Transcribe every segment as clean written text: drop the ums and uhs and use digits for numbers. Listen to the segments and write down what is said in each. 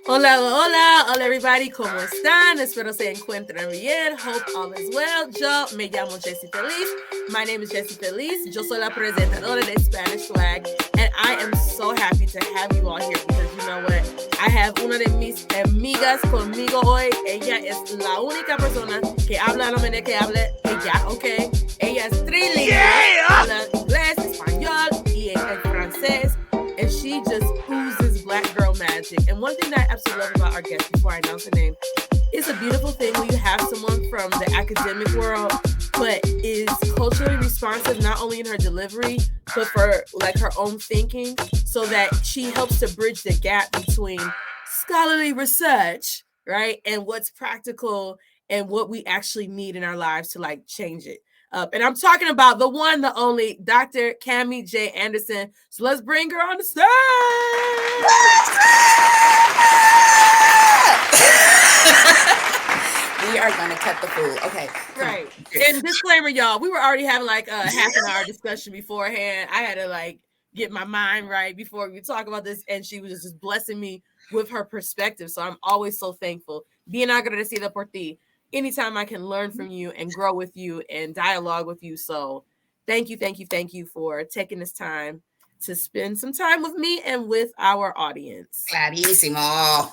Hola, hola, hola everybody, ¿cómo están? Espero se encuentren bien. Hope all is well. Yo me llamo Jessie Feliz. My name is Jessie Feliz. Yo soy la presentadora de Spanish Swag, and I am so happy to have you all here because you know what? I have una de mis amigas conmigo hoy. Ella es la única persona que habla no me que hable ella, ¿ok? Ella es trilingüe, habla inglés, español y en francés. And she just oozes black girl magic. And one thing that I absolutely love about our guest, before I announce her name, it's a beautiful thing when you have someone from the academic world, but is culturally responsive, not only in her delivery, but for like her own thinking, so that she helps to bridge the gap between scholarly research, right, and what's practical and what we actually need in our lives to like change it. And I'm talking about the one, the only Dr. Cammie J. Anderson. So let's bring her on the stage. We are going to cut the fool. Okay. Right. And disclaimer, y'all, we were already having like a half an hour discussion beforehand. I had to like get my mind right before we talk about this. And she was just blessing me with her perspective. So I'm always so thankful. Bien agradecida por ti. Anytime I can learn from you and grow with you and dialogue with you. So thank you for taking this time to spend some time with me and with our audience. Clarísimo.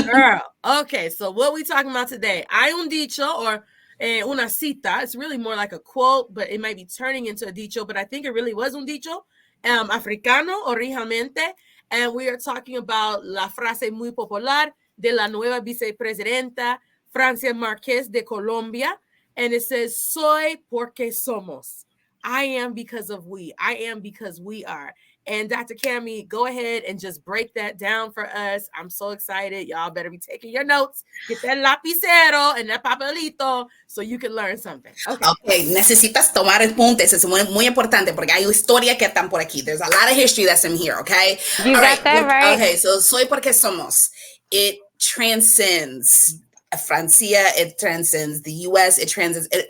Girl. Okay, so what we talking about today? Hay un dicho or una cita. It's really more like a quote, but it might be turning into a dicho, but I think it really was un dicho. Africano, originalmente. And we are talking about la frase muy popular de la nueva vicepresidenta Francia Márquez de Colombia, and it says, soy porque somos. I am because of we. I am because we are. And Dr. Cammie, go ahead and just break that down for us. I'm so excited. Y'all better be taking your notes. Get that lapicero and that papelito so you can learn something. Okay, necesitas tomar apuntes. Es muy importante porque hay historia que están por aquí. There's a lot of history that's in here, okay? You got that right. Okay, so soy porque somos. It transcends Francia, it transcends the US, it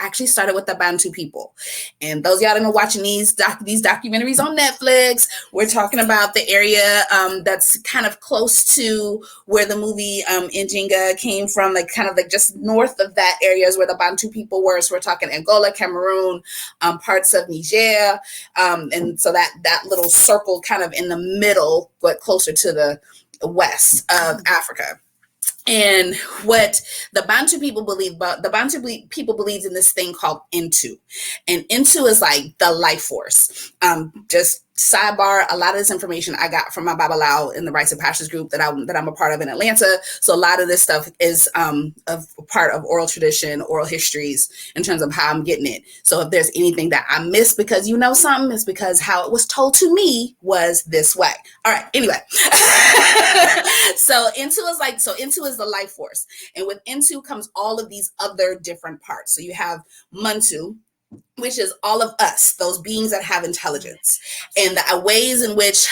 actually started with the Bantu people. And those y'all that are watching these documentaries on Netflix, we're talking about the area that's kind of close to where the movie Njinga came from, like kind of like just north of that area is where the Bantu people were. So we're talking Angola, Cameroon, parts of Niger. And so that little circle kind of in the middle, but closer to the west of Africa. And what the Bantu people believe in this thing called Intu. And Intu is like the life force. Just sidebar, a lot of this information I got from my Babalao in the Rites of Pastures group that I'm a part of in Atlanta. So a lot of this stuff is a part of oral tradition, oral histories in terms of how I'm getting it. So if there's anything that I missed because you know something, it's because how it was told to me was this way. All right, anyway. So Intu is the life force. And with Intu comes all of these other different parts. So you have Muntu, which is all of us, those beings that have intelligence, and the ways in which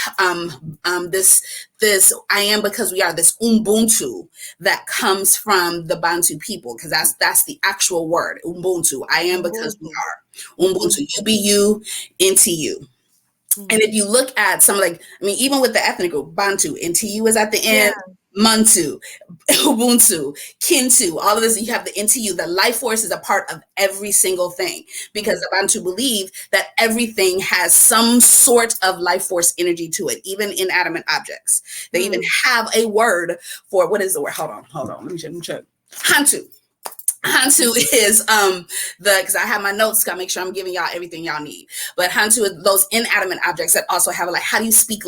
this I am because we are, this Ubuntu that comes from the Bantu people, because that's the actual word, Ubuntu. I am because we are. Ubuntu, you be you, into you. And if you look at even with the ethnic group, Bantu, NTU is at the end, Muntu, Ubuntu, Kintu, all of this, you have the NTU. The life force is a part of every single thing because the Bantu believe that everything has some sort of life force energy to it, even inanimate objects. They even have a word for, what is the word? Hold on. Let me check. Hantu. Hantu is because I have my notes, gotta make sure I'm giving y'all everything y'all need. But Hantu is those inanimate objects that also have how do you speak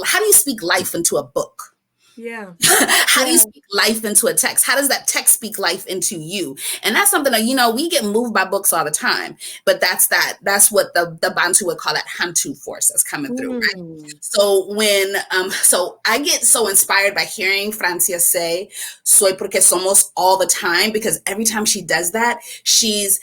life into a book? Yeah. How do you speak life into a text? How does that text speak life into you? And that's something that, we get moved by books all the time, but that's what the Bantu would call that Hantu force that's coming through. Right? So when, so I get so inspired by hearing Francia say, soy porque somos all the time, because every time she does that, she's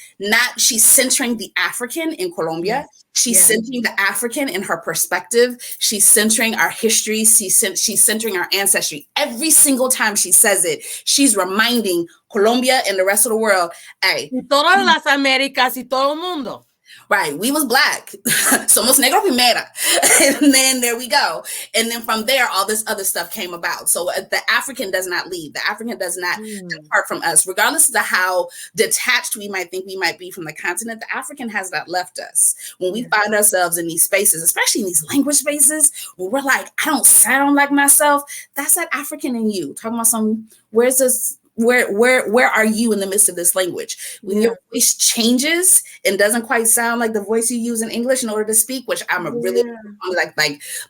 centering the African in Colombia. She's centering the African in her perspective. She's centering our history. She's centering our ancestry. Every single time she says it, she's reminding Colombia and the rest of the world, hey. Y todas las Américas y todo el mundo. Right. We was black. Somos negro primera. And then there we go. And then from there, all this other stuff came about. So the African does not leave. The African does not depart from us. Regardless of how detached we might think we might be from the continent, the African has not left us. When we find ourselves in these spaces, especially in these language spaces, where we're like, I don't sound like myself, that's that African in you. Talking about some, where's this? Where are you in the midst of this language? When your voice changes and doesn't quite sound like the voice you use in English in order to speak, which I'm a really like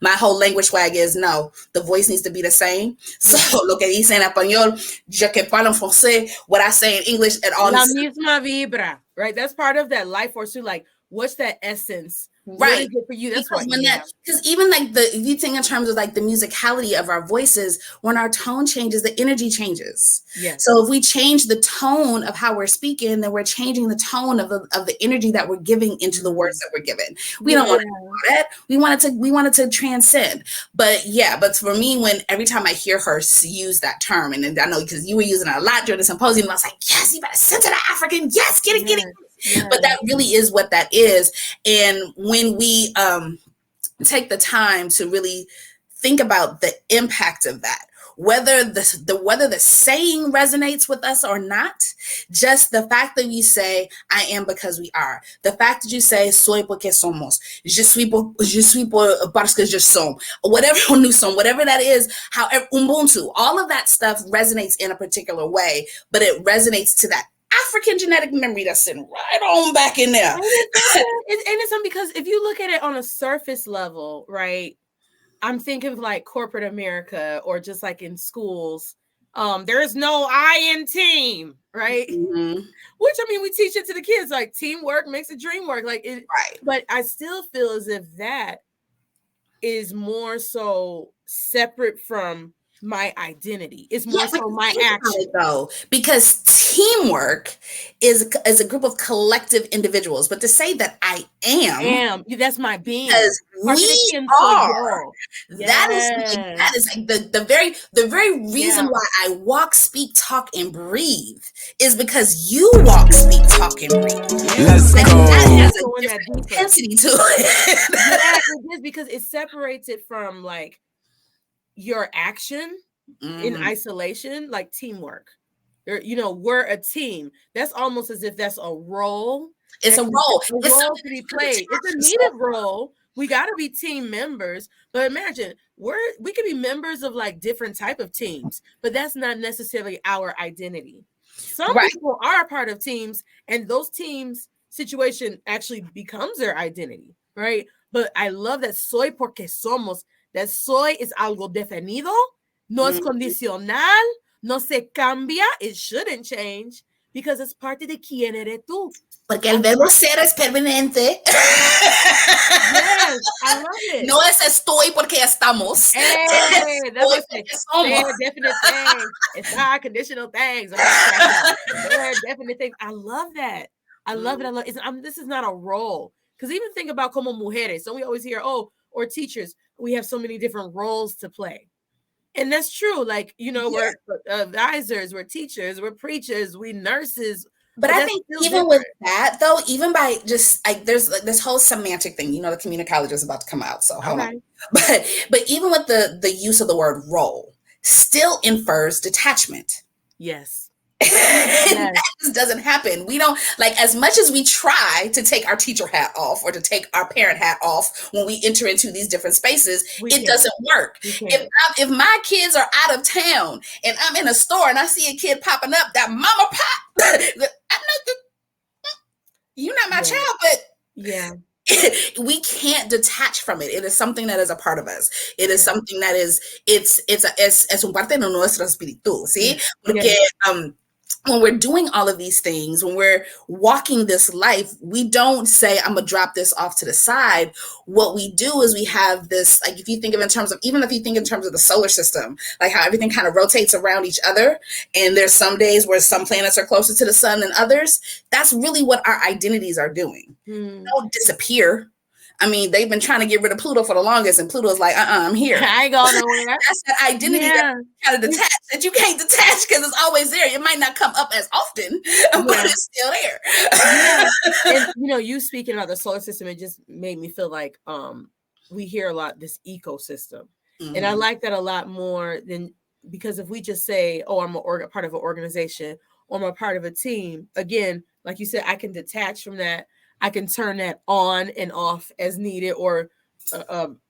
my whole language swag is no, the voice needs to be the same. So lo que dice en español, je que parle en français, what I say in English at all. La misma vibra, right? That's part of that life force too. Like, what's that essence? Right. What is it for you? That's because even like if you think in terms of like the musicality of our voices, when our tone changes, the energy changes. Yes. So if we change the tone of how we're speaking, then we're changing the tone of the energy that we're giving into the words that we're given. We don't want to do that. We wanted to transcend. But for me, when every time I hear her use that term, and I know because you were using it a lot during the symposium, I was like, yes, you better send to the African. Yes, get it. Yeah. But that really is what that is. And when we take the time to really think about the impact of that, whether the saying resonates with us or not, just the fact that you say, I am because we are, the fact that you say, soy porque somos, je suis parce que je somos, whatever, nous sommes, whatever that is, however, Ubuntu, all of that stuff resonates in a particular way, but it resonates to that African genetic memory that's sitting right on back in there. And it's something because if you look at it on a surface level, right? I'm thinking of like corporate America or just like in schools. There is no I in team, right? Mm-hmm. Which I mean, we teach it to the kids, like teamwork makes a dream work. Like it, right. But I still feel as if that is more so separate from my identity. It's more so my action, though, because teamwork is a group of collective individuals. But to say that I am that's my being. Because we are. That is like the very reason why I walk, speak, talk, and breathe is because you walk, speak, talk, and breathe. Let's go. That has a different intensity to it. It is because it separates it from like your action in isolation, like teamwork. We're a team. That's almost as if that's a role. It's a role. It's a role to be played. It's a needed role. We got to be team members. But imagine we could be members of like different type of teams, but that's not necessarily our identity. Some people are a part of teams, and those teams situation actually becomes their identity, right? But I love that soy porque somos. That soy is algo definido, no es condicional, no se cambia. It shouldn't change because it's parte de quién eres tú. Porque el verbo ser es permanente. Yes, I love it. No es estoy porque estamos. Hey, that's what definite things. It's not conditional things. Definite things. I love that. I love it. This is not a role. Because even think about como mujeres. So we always hear, or teachers, we have so many different roles to play. And that's true. Like, we're advisors, we're teachers, we're preachers, we nurses. But I think even with that, though, even by just like there's like this whole semantic thing, the communicology is about to come out. So hold on. But even with the use of the word role, still infers detachment. Yes. That just doesn't happen. We don't as much as we try to take our teacher hat off or to take our parent hat off when we enter into these different spaces, it doesn't work. If my kids are out of town and I'm in a store and I see a kid popping up, that mama pop, you're not my child, but we can't detach from it. It is something that is a part of us. It is something that is es un parte de nuestro espíritu, ¿sí? Porque when we're doing all of these things, when we're walking this life, we don't say, I'm going to drop this off to the side. What we do is we have this, like, if you think of in terms of the solar system, like how everything kind of rotates around each other. And there's some days where some planets are closer to the sun than others. That's really what our identities are doing. They don't disappear. I mean, they've been trying to get rid of Pluto for the longest, and Pluto's like, I'm here. I ain't going nowhere. That's that identity that you kind of detach, that you can't detach because it's always there. It might not come up as often, but it's still there. And you speaking about the solar system, it just made me feel like we hear a lot this ecosystem. And I like that a lot more than, because if we just say, oh, I'm a part of an organization, or I'm a part of a team, again, like you said, I can detach from that. I can turn that on and off as needed, or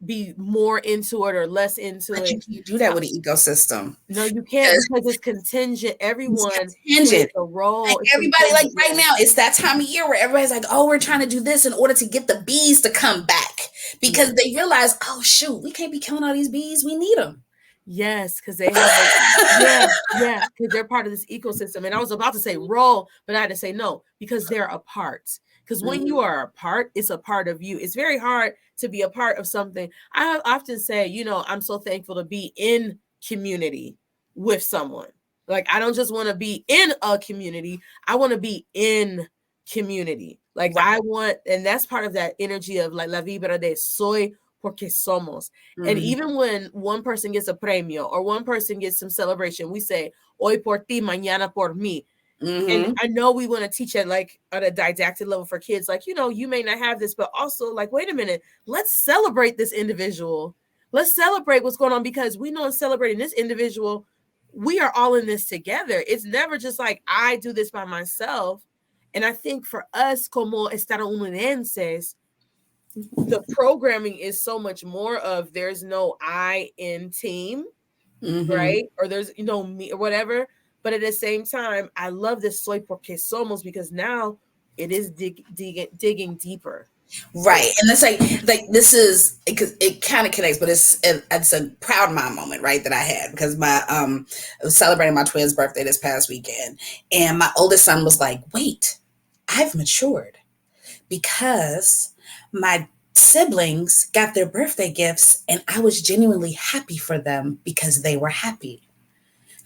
be more into it or less into it. You can't do that with an ecosystem. No, you can't, because it's contingent. Everyone plays a role. Like everybody, like right now, it's that time of year where everybody's like, oh, we're trying to do this in order to get the bees to come back, because they realize, oh shoot, we can't be killing all these bees. We need them. Yes, because they have because they're part of this ecosystem. And I was about to say role, but I had to say no, because they're a part. Because when you are a part, it's a part of you. It's very hard to be a part of something. I often say, I'm so thankful to be in community with someone. Like, I don't just want to be in a community. I want to be in community. Like, I want, and that's part of that energy of like la vibra de soy porque somos. And even when one person gets a premio or one person gets some celebration, we say, hoy por ti, mañana por mí. And I know we want to teach it like at a didactic level for kids, like, you may not have this, but also like, wait a minute, let's celebrate this individual. Let's celebrate what's going on, because we know in celebrating this individual, we are all in this together. It's never just like, I do this by myself. And I think for us, como estadounidenses, the programming is so much more of there's no I in team, right? Or there's, me or whatever. But at the same time, I love this soy porque somos, because now it is digging deeper. Right. And it's like this is, because it kind of connects, but it's a proud mom moment, right, that I had, because I was celebrating my twins' birthday this past weekend, and my oldest son was like, wait, I've matured, because my siblings got their birthday gifts and I was genuinely happy for them because they were happy.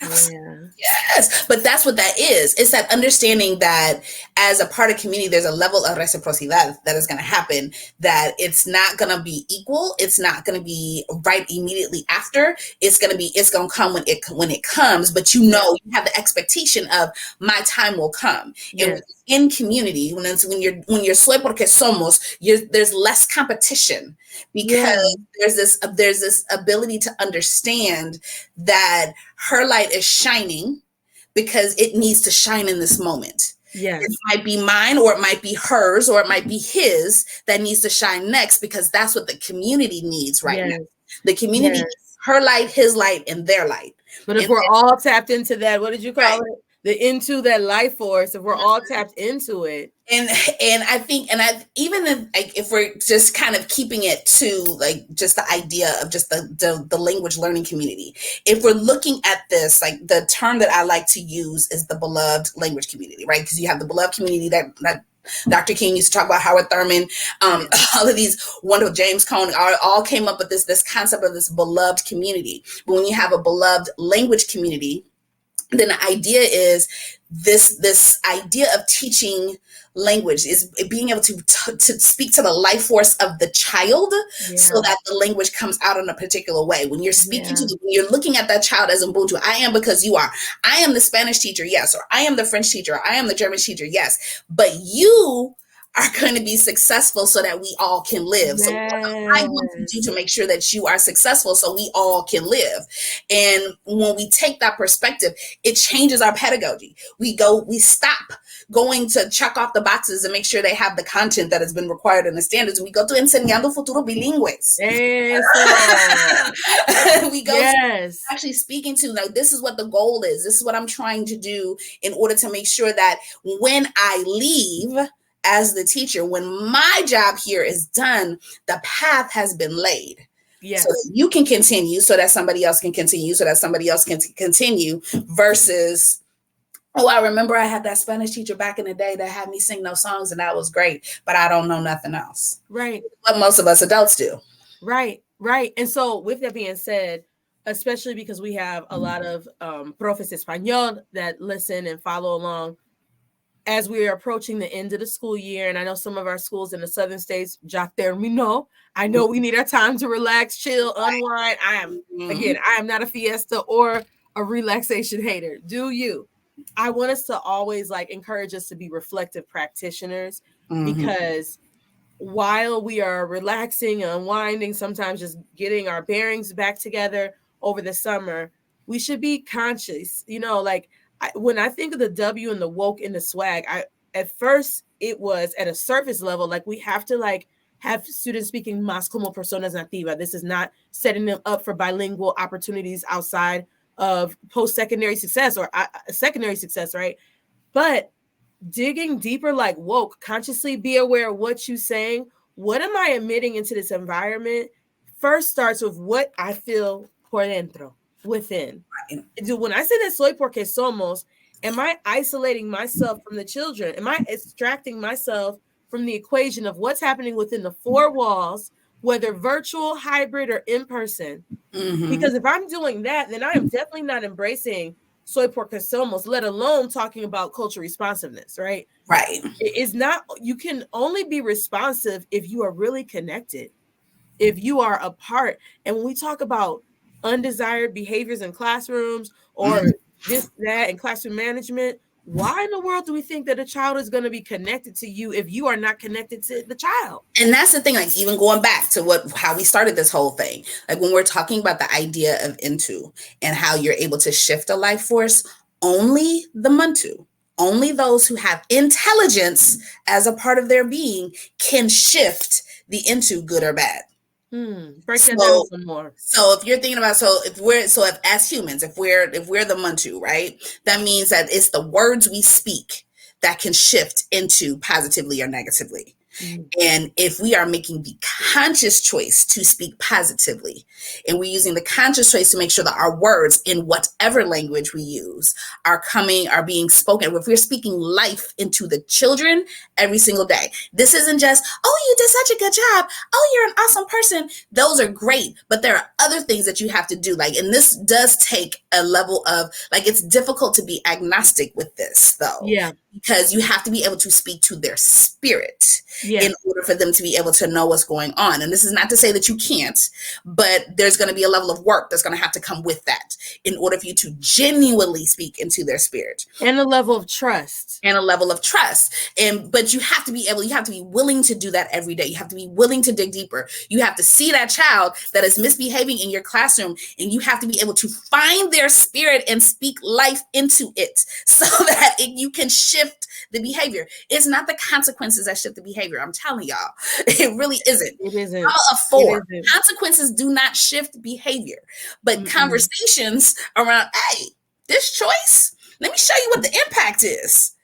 Yes, but that's what that is. It's that understanding that as a part of community, there's a level of reciprocidad that is going to happen, that it's not going to be equal. It's not going to be right immediately after. It's going to come when it comes, but you have the expectation of my time will come. And in community, when you're soy porque somos, there's less competition, because there's this ability to understand that her light is shining because it needs to shine in this moment. It might be mine, or it might be hers, or it might be his that needs to shine next, because that's what the community needs right now. The community needs her light, his light, and their light. But if we're all tapped into that, what did you call it? Into that life force, if we're all tapped into it. And I think, even if we're just kind of keeping it to like just the idea of just the language learning community, if we're looking at this, like the term that I like to use is the beloved language community, right? Because you have the beloved community that Dr. King used to talk about, Howard Thurman, all of these wonderful, James Cone, all came up with this concept of this beloved community. But when you have a beloved language community, then the idea is this idea of teaching language is being able to speak to the life force of the child, so that the language comes out in a particular way. When you're speaking when you're looking at that child as Ubuntu, I am because you are. I am the Spanish teacher, yes, or I am the French teacher, or I am the German teacher, yes, but you are going to be successful so that we all can live. So what I want to do to make sure that you are successful so we all can live. And when we take that perspective, it changes our pedagogy. We stop going to check off the boxes and make sure they have the content that has been required in the standards. We go to Enseñando Futuro Bilingües. We go to actually speaking to, like, this is what the goal is. This is what I'm trying to do in order to make sure that when I leave as the teacher, when my job here is done, the path has been laid. So that you can continue, so that somebody else can continue, so that somebody else can continue, versus, oh, I remember I had that Spanish teacher back in the day that had me sing those songs and that was great, but I don't know nothing else. Right. What most of us adults do. Right. And so with that being said, especially because we have a lot of profes español that listen and follow along, as we are approaching the end of the school year, and I know some of our schools in the southern states, ya terminó. I know we need our time to relax, chill, unwind. I am not a fiesta or a relaxation hater. Do you? I want us to always like encourage us to be reflective practitioners, because while we are relaxing and unwinding, sometimes just getting our bearings back together over the summer, we should be conscious. You know, like when I think of the W and the woke and the swag, at first it was at a surface level, like we have to like have students speaking más como personas nativas. This is not setting them up for bilingual opportunities outside of post-secondary success or secondary success, right? But digging deeper, like woke, consciously be aware of what you're saying. What am I emitting into this environment? First starts with what I feel por dentro, within. When I say that soy porque somos, am I isolating myself from the children? Am I extracting myself from the equation of what's happening within the four walls, whether virtual, hybrid, or in person? Because if I'm doing that, then I am definitely not embracing soy porque somos, let alone talking about cultural responsiveness, right? Right. It's not, you can only be responsive if you are really connected, if you are a part. And when we talk about undesired behaviors in classrooms or this, that, and classroom management, why in the world do we think that a child is going to be connected to you if you are not connected to the child? And that's the thing, like even going back to how we started this whole thing, like when we're talking about the idea of into and how you're able to shift a life force, only the Muntu, only those who have intelligence as a part of their being can shift the into, good or bad. Break that down some more. So if you're thinking about, if as humans, if we're the Muntu, right, that means that it's the words we speak that can shift into positively or negatively. And if we are making the conscious choice to speak positively, and we're using the conscious choice to make sure that our words in whatever language we use are being spoken, if we're speaking life into the children every single day, this isn't just, oh, you did such a good job, oh, you're an awesome person. Those are great, but there are other things that you have to do. Like, and this does take a level of, like, it's difficult to be agnostic with this though. Yeah. Because you have to be able to speak to their spirit in order for them to be able to know what's going on. And this is not to say that you can't, but there's going to be a level of work that's going to have to come with that in order for you to genuinely speak into their spirit. And a level of trust. But you have to be willing to do that every day. You have to be willing to dig deeper. You have to see that child that is misbehaving in your classroom, and you have to be able to find their spirit and speak life into it so that you can shift the behavior. It's not the consequences that shift the behavior. I'm telling y'all, it really isn't. It isn't. I'm a 4. Consequences do not shift behavior, but conversations around, hey, this choice, let me show you what the impact is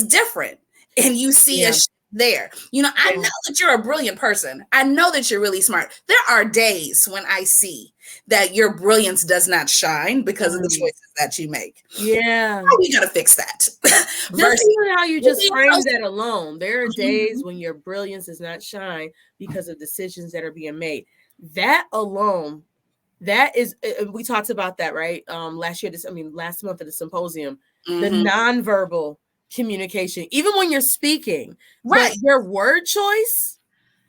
different. And you see a shift there. You know, I know that you're a brilliant person. I know that you're really smart. There are days when I see that your brilliance does not shine because of the choices that you make. Yeah. How we gotta fix that? Just even how you just framed that alone. There are days when your brilliance does not shine because of decisions that are being made. That alone, that is, we talked about that, right? Last month at the symposium, the nonverbal communication, even when you're speaking, right? But your word choice,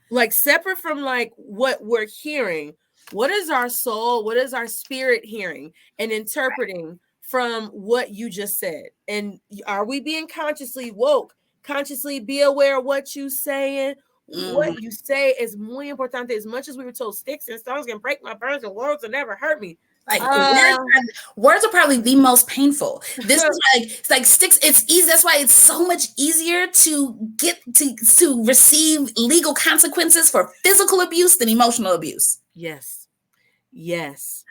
like separate from like what we're hearing, what is our soul, what is our spirit hearing and interpreting from what you just said? And are we being consciously woke? Consciously be aware of what you're saying. What you say is muy importante. As much as we were told sticks and stones can break my bones and words will never hurt me. Like words are probably the most painful. This is like sticks. It's easy. That's why it's so much easier to get to receive legal consequences for physical abuse than emotional abuse. Yes. Because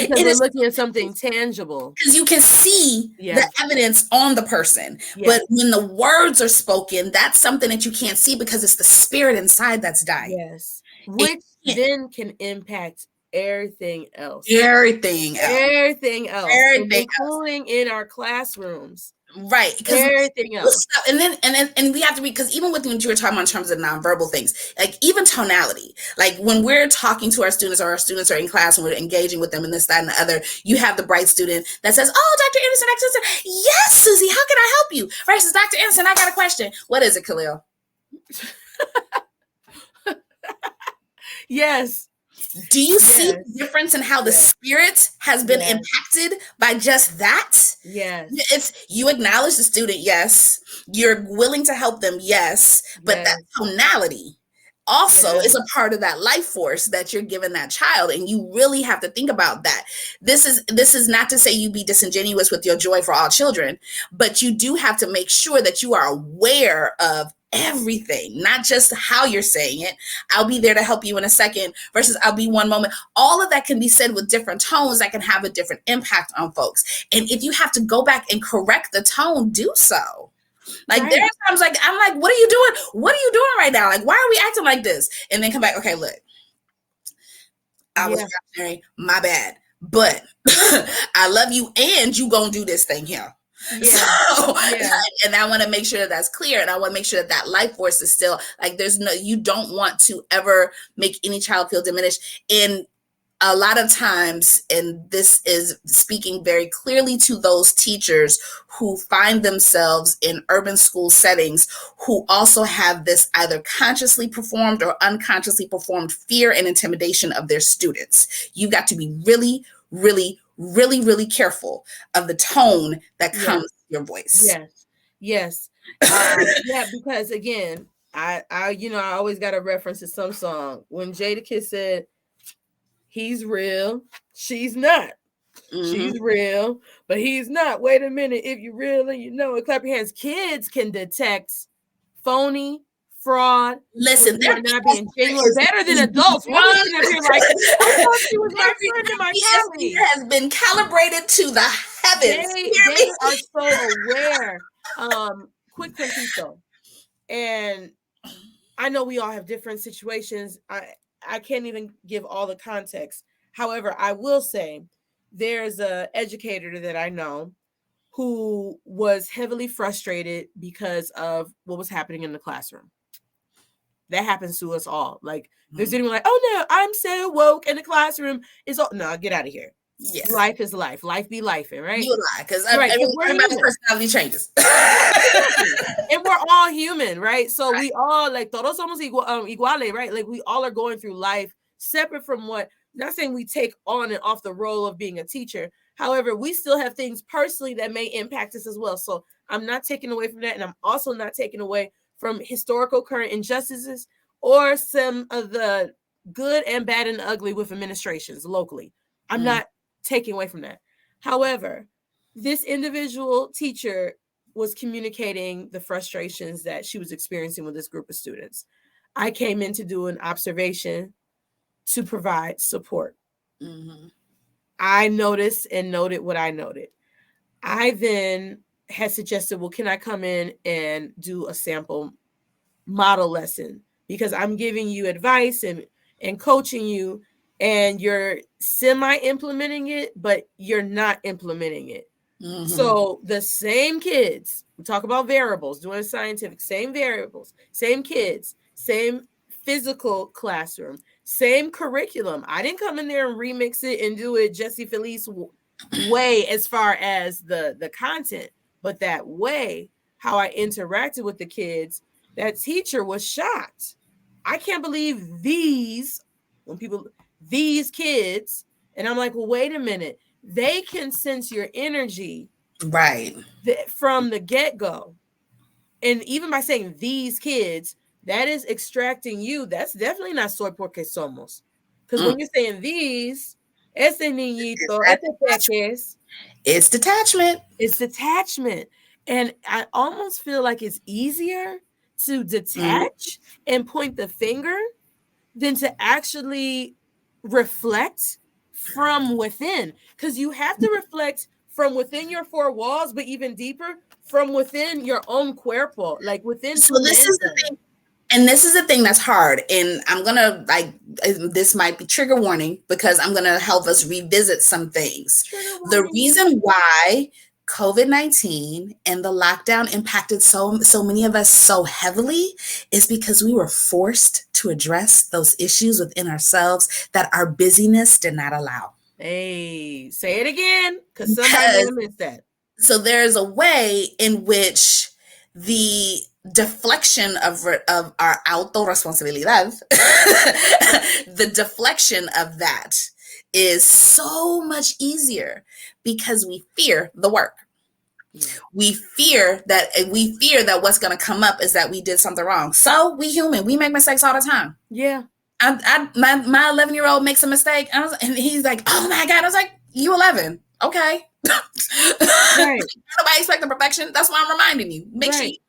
we're looking at something tangible. Because you can see the evidence on the person. But when the words are spoken, that's something that you can't see because it's the spirit inside that's dying. Yes. Which then can impact everything else. Everything else. Including in our classrooms. Right, because everything else, and we have to be, because even with what you were talking about in terms of nonverbal things, like even tonality, like when we're talking to our students, or our students are in class and we're engaging with them in this, that, and the other, you have the bright student that says, "Oh, Dr. Anderson, Dr. Anderson, yes, Susie, how can I help you?" Versus, "Dr. Anderson, I got a question." What is it, Khalil? yes. Do you see the difference in how the spirit has been impacted by just that? Yes. It's, you acknowledge the student, yes. You're willing to help them, yes. But that tonality also is a part of that life force that you're giving that child. And you really have to think about that. This is not to say you be disingenuous with your joy for all children, but you do have to make sure that you are aware of everything, not just how you're saying it. "I'll be there to help you in a second" versus "I'll be one moment." All of that can be said with different tones that can have a different impact on folks. And if you have to go back and correct the tone, do so. Like there are times like I'm like, "What are you doing? What are you doing right now? Like, why are we acting like this?" And then come back, "Okay, look, I was reactionary, my bad, but I love you, and you gonna do this thing here." And I want to make sure that that's clear, and I want to make sure that that life force is still like, you don't want to ever make any child feel diminished. And a lot of times, and this is speaking very clearly to those teachers who find themselves in urban school settings, who also have this either consciously performed or unconsciously performed fear and intimidation of their students. You've got to be really, really, really, really careful of the tone that comes with your voice. Yes. Because again, I always got a reference to some song when Jadakiss said, "He's real, she's not. She's real, but he's not. Wait a minute, if you real and you know it, clap your hands." Kids can detect phony, fraud. Listen, they're not being genuine better than adults. We're looking up here like, "I thought she was my friend and my colleague." Has been calibrated to the heavens. They are so aware. Quick contito. And I know we all have different situations. I can't even give all the context. However, I will say there's an educator that I know who was heavily frustrated because of what was happening in the classroom. That happens to us all. Like, there's anyone like, "Oh no, I'm so woke in the classroom." No, get out of here. Yes. Life is life. Life be life, right? You lie, because everybody's personality changes. And we're all human, right? So we all, like, todos somos iguales, right? Like, we all are going through life separate from what, not saying we take on and off the role of being a teacher. However, we still have things personally that may impact us as well. So I'm not taking away from that. And I'm also not taking away from historical current injustices or some of the good and bad and ugly with administrations locally. I'm not taking away from that. However, this individual teacher was communicating the frustrations that she was experiencing with this group of students. I came in to do an observation to provide support. I noticed and noted what I noted. I then had suggested, "Well, can I come in and do a sample model lesson? Because I'm giving you advice and coaching you, and you're semi-implementing it, but you're not implementing it." So the same kids, we talk about variables, doing scientific, same variables, same kids, same physical classroom, same curriculum. I didn't come in there and remix it and do it Jessie Feliz way as far as the content, but that way, how I interacted with the kids, that teacher was shocked. "I can't believe these kids," and I'm like, "Well, wait a minute. They can sense your energy from the get-go. And even by saying these kids, that is extracting you. That's definitely not soy porque somos. Because when you're saying these, ese niñito, it's detachment. It's detachment. And I almost feel like it's easier to detach and point the finger than to actually reflect from within, because you have to reflect from within your four walls, but even deeper from within your own cuerpo, like within. So this is the thing, and this is the thing that's hard. And I'm gonna, like, this might be trigger warning, because I'm gonna help us revisit some things. The reason why COVID-19 and the lockdown impacted so many of us so heavily is because we were forced to address those issues within ourselves that our busyness did not allow. Hey, say it again, because somebody may missed that. So there's a way in which the deflection of our autoresponsabilidad, the deflection of that is so much easier because we fear the work. We fear that what's going to come up is that we did something wrong. So we human, we make mistakes all the time. Yeah. My 11-year-old makes a mistake and he's like, oh my God. I was like, you 11. Okay. Right. Nobody expecting perfection. That's why I'm reminding you. Make sure you do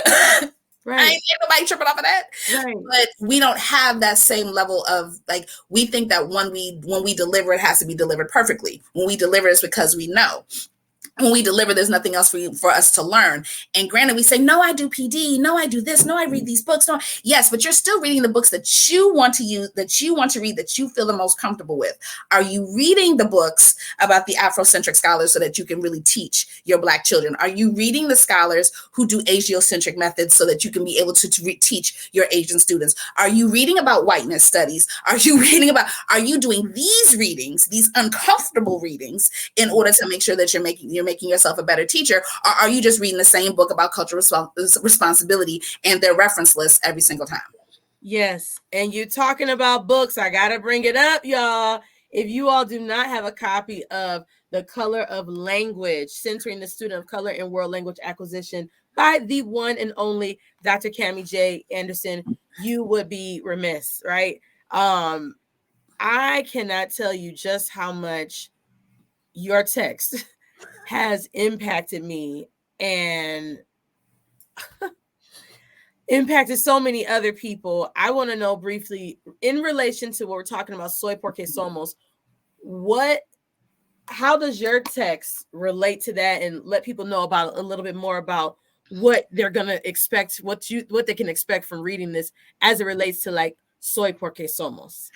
that. Right. I ain't nobody tripping off of that. Right. But we don't have that same level of like, we think that when we deliver, it has to be delivered perfectly. When we deliver, it's because we know. When we deliver, there's nothing else for us to learn. And granted, we say, no, I do PD. No, I do this. No, I read these books. No, yes, but you're still reading the books that you want to use, that you want to read, that you feel the most comfortable with. Are you reading the books about the Afrocentric scholars so that you can really teach your Black children? Are you reading the scholars who do Asiacentric methods so that you can be able to teach your Asian students? Are you reading about whiteness studies? Are you doing these readings, these uncomfortable readings, in order to make sure that you're making yourself a better teacher? Or are you just reading the same book about cultural responsibility and their reference list every single time? Yes. And you talking about books, I got to bring it up, y'all. If you all do not have a copy of The Color of Language, Centering the Student of Color in World Language Acquisition by the one and only Dr. Cami J. Anderson, you would be remiss, right? I cannot tell you just how much your text has impacted me and impacted so many other people. I want to know briefly, in relation to what we're talking about, soy, porque, somos, how does your text relate to that, and let people know about a little bit more about what they're going to expect, what they can expect from reading this as it relates to like soy, porque, somos?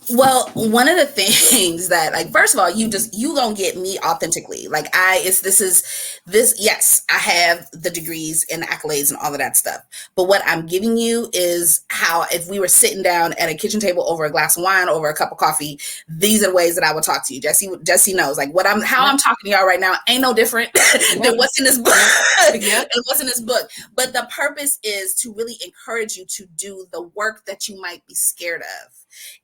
Well, one of the things that, like, first of all, you don't get me authentically. Like, yes, I have the degrees and accolades and all of that stuff. But what I'm giving you is how, if we were sitting down at a kitchen table over a glass of wine, over a cup of coffee, these are the ways that I would talk to you. Jessie knows, like, how I'm talking to y'all right now ain't no different than what's in this book. And what's in this book. But the purpose is to really encourage you to do the work that you might be scared of.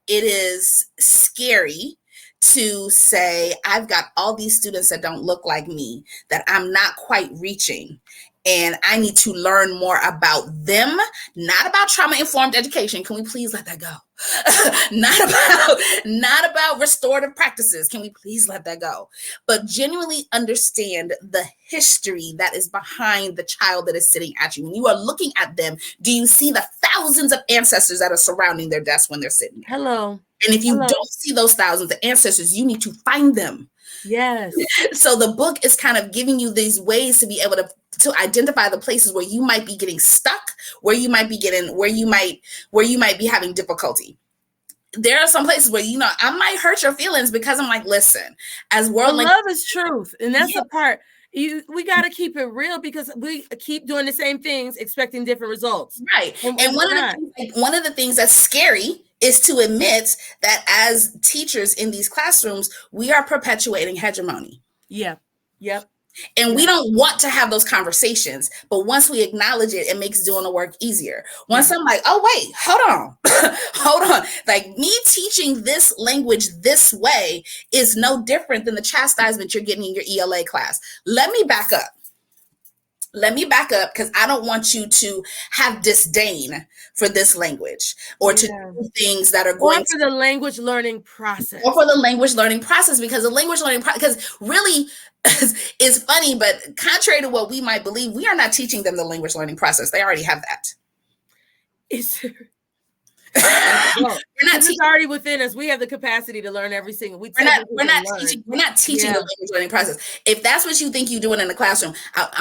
It is scary to say, I've got all these students that don't look like me, that I'm not quite reaching, and I need to learn more about them, not about trauma-informed education. Can we please let that go? Not about restorative practices. Can we please let that go? But genuinely understand the history that is behind the child that is sitting at you. When you are looking at them, do you see the thousands of ancestors that are surrounding their desk when they're sitting there? Hello. And if you don't see those thousands of ancestors, you need to find them. Yes. So the book is kind of giving you these ways to be able to identify the places where you might be getting stuck, where you might be having difficulty. There are some places where, I might hurt your feelings because I'm like, listen, as world love is truth. And that's the part we got to keep it real, because we keep doing the same things, expecting different results. Right. And one of the things that's scary is to admit that as teachers in these classrooms, we are perpetuating hegemony. Yeah. Yep. And we don't want to have those conversations, but once we acknowledge it, it makes doing the work easier. Once I'm like, oh, wait, hold on. Like, me teaching this language this way is no different than the chastisement you're getting in your ELA class. Let me back up, because I don't want you to have disdain for this language or to do things that are going for the language learning process. Because the language learning because really is funny, but contrary to what we might believe, we are not teaching them the language learning process. They already have that. It's already within us. We have the capacity to learn every single. We're not teaching the language learning process. If that's what you think you're doing in the classroom,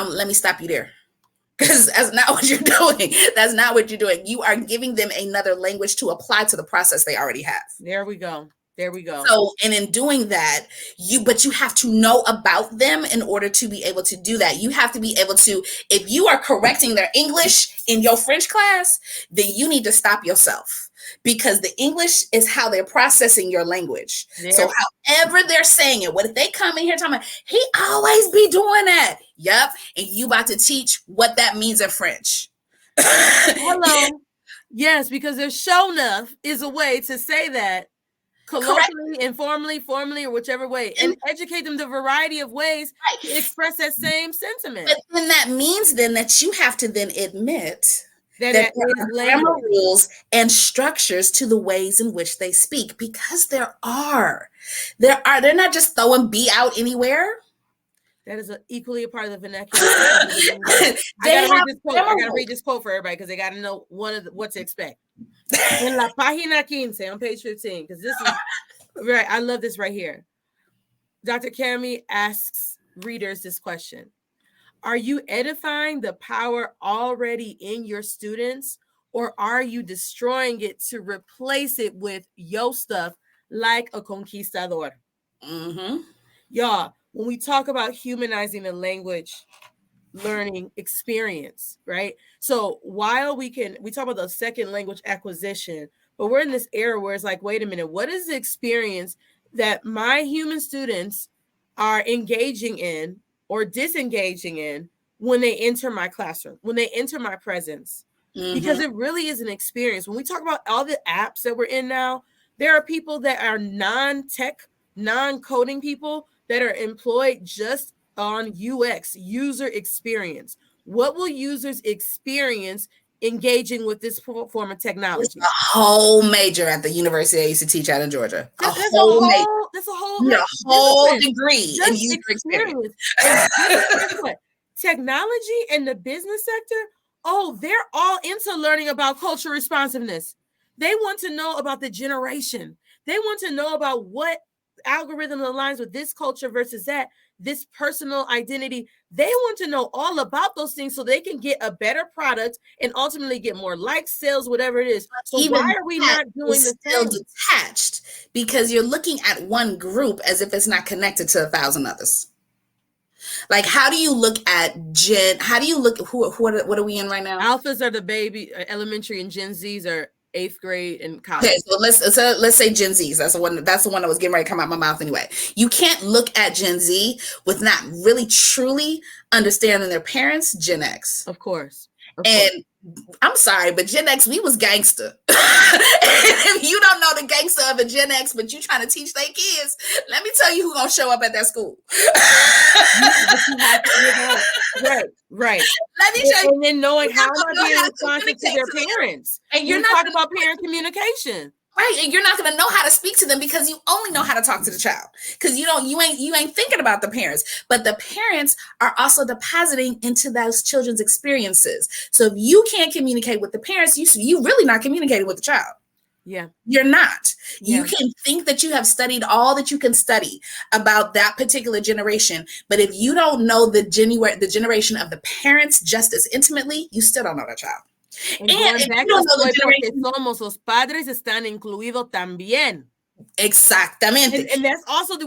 let me stop you there. Because that's not what you're doing. That's not what you're doing. You are giving them another language to apply to the process they already have. There we go. There we go. So, and in doing that, you have to know about them in order to be able to do that. You have to be able to, if you are correcting their English in your French class, then you need to stop yourself, because the English is how they're processing your language. Yeah. So however they're saying it, what if they come in here talking about, he always be doing that? Yep. And you about to teach what that means in French. Hello. Yes, because there's show enough is a way to say that colloquially, informally, formally, or whichever way, and educate them the variety of ways to express that same sentiment. But then that means then that you have to then admit that there are grammar rules and structures to the ways in which they speak, because they're not just throwing B out anywhere. That is equally a part of the vernacular. I gotta read this quote for everybody, because they gotta know what to expect. In la página 15 on page 15, because this is right. I love this right here. Dr. Cami asks readers this question: are you edifying the power already in your students, or are you destroying it to replace it with yo stuff like a conquistador? Mm-hmm. Y'all, when we talk about humanizing the language learning experience, right? So while we talk about the second language acquisition, but we're in this era where it's like, wait a minute, what is the experience that my human students are engaging in or disengaging in when they enter my classroom, when they enter my presence? Mm-hmm. Because it really is an experience. When we talk about all the apps that we're in now, there are people that are non-tech, non-coding people that are employed just on UX, user experience. What will users experience engaging with this form of technology? It's a whole major at the university I used to teach out in Georgia. That's a whole degree in user experience. Technology and the business sector, they're all into learning about cultural responsiveness. They want to know about the generation. They want to know about what algorithm aligns with this culture versus that, this personal identity. They want to know all about those things so they can get a better product and ultimately get more likes, sales, whatever it is. So even why are we not doing the same? Detached, because you're looking at one group as if it's not connected to 1,000 others. Like, how do you look at what are we in right now? Alphas are the baby, elementary, and Gen Zs are 8th grade and college. Okay, so let's say Gen Zs. That's the one that was getting ready to come out my mouth anyway. You can't look at Gen Z with not really truly understanding their parents, Gen X. Of course. And I'm sorry, but Gen X, we was gangster. If you don't know the gangster of a Gen X, but you trying to teach their kids, let me tell you who's gonna show up at that school. Right. Let me tell you. And then knowing how to be responsive to their parents. And you're not talking about parent communication. Right, and you're not going to know how to speak to them because you only know how to talk to the child, because you ain't thinking about the parents. But the parents are also depositing into those children's experiences. So if you can't communicate with the parents, you really not communicating with the child. Yeah, you're not. Yeah. You can think that you have studied all that you can study about that particular generation, but if you don't know the generation of the parents just as intimately, you still don't know that child. And if you don't know the generation, porque somos, los padres están incluidos también. Exactamente. And that's also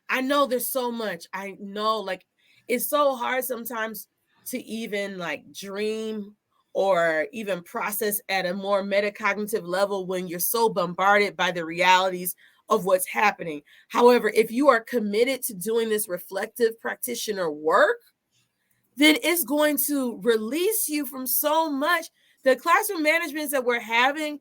I know there's so much. I know, like, it's so hard sometimes to even like dream or even process at a more metacognitive level when you're so bombarded by the realities of what's happening. However, if you are committed to doing this reflective practitioner work, then it's going to release you from so much. The classroom management that we're having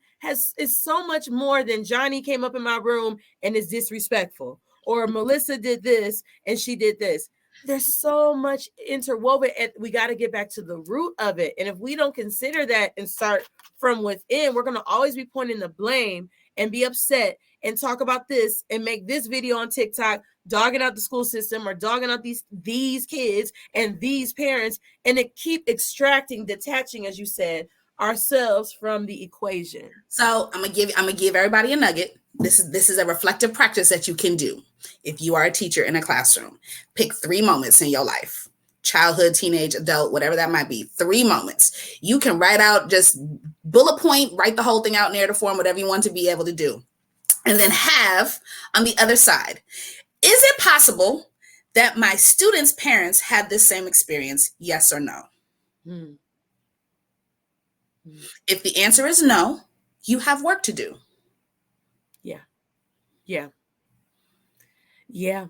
is so much more than Johnny came up in my room and is disrespectful, or Melissa did this and she did this. There's so much interwoven, and we got to get back to the root of it. And if we don't consider that and start from within, we're going to always be pointing the blame and be upset and talk about this and make this video on TikTok dogging out the school system or dogging out these kids and these parents, and to keep detaching, as you said, ourselves from the equation. So I'm gonna give everybody a nugget. This is a reflective practice that you can do if you are a teacher in a classroom. Pick 3 moments in your life. Childhood, teenage, adult, whatever that might be, 3 moments. You can write out, just bullet point, write the whole thing out in narrative form, whatever you want to be able to do. And then have on the other side. Is it possible that my students' parents had this same experience? Yes or no? Mm. If the answer is no, you have work to do. Yeah. Yeah. Yeah.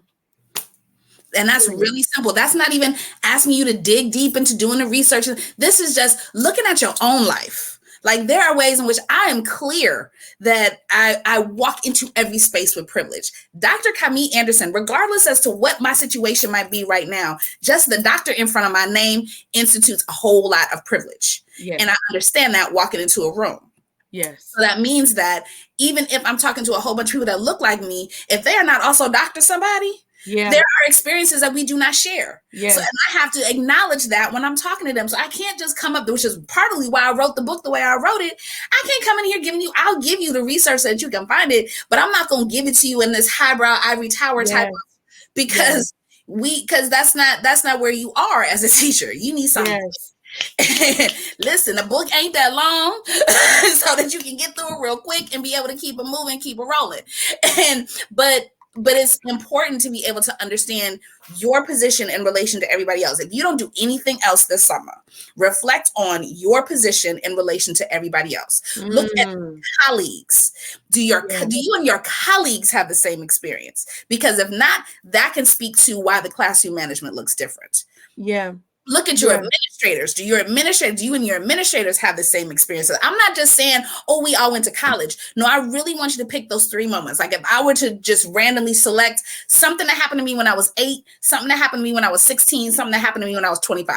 And that's really simple. That's not even asking you to dig deep into doing the research. This is just looking at your own life. Like, there are ways in which I am clear that I walk into every space with privilege. Dr. Camille Anderson, regardless as to what my situation might be right now, just the doctor in front of my name institutes a whole lot of privilege. Yes. And I understand that walking into a room. Yes. So that means that even if I'm talking to a whole bunch of people that look like me, if they are not also Dr. somebody, Yeah. there are experiences that we do not share. Yes. So, and I have to acknowledge that when I'm talking to them. So I can't just come up, which is partly why I wrote the book the way I wrote it. I can't come in here I'll give you the research so that you can find it, but I'm not going to give it to you in this highbrow ivory tower type of, because that's not where you are as a teacher. You need something. Yes. Listen, the book ain't that long so that you can get through it real quick and be able to keep it moving, keep it rolling. But it's important to be able to understand your position in relation to everybody else. If you don't do anything else this summer, reflect on your position in relation to everybody else. Look at colleagues. Do you and your colleagues have the same experience? Because if not, that can speak to why the classroom management looks different. Yeah. Look at your administrators. Do you and your administrators have the same experiences? I'm not just saying, oh, we all went to college. No, I really want you to pick those 3 moments. Like, if I were to just randomly select something that happened to me when I was 8, something that happened to me when I was 16, something that happened to me when I was 25.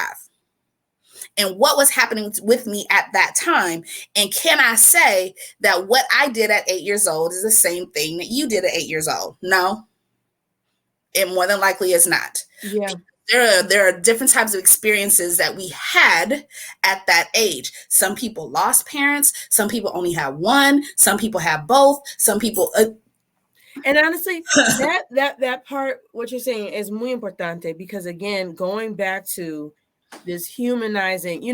And what was happening with me at that time? And can I say that what I did at 8 years old is the same thing that you did at 8 years old? No, it more than likely is not. Yeah. There are different types of experiences that we had at that age. Some people lost parents. Some people only have one. Some people have both. Some people. And honestly, that part, what you're saying, is muy importante, because again, going back to this humanizing,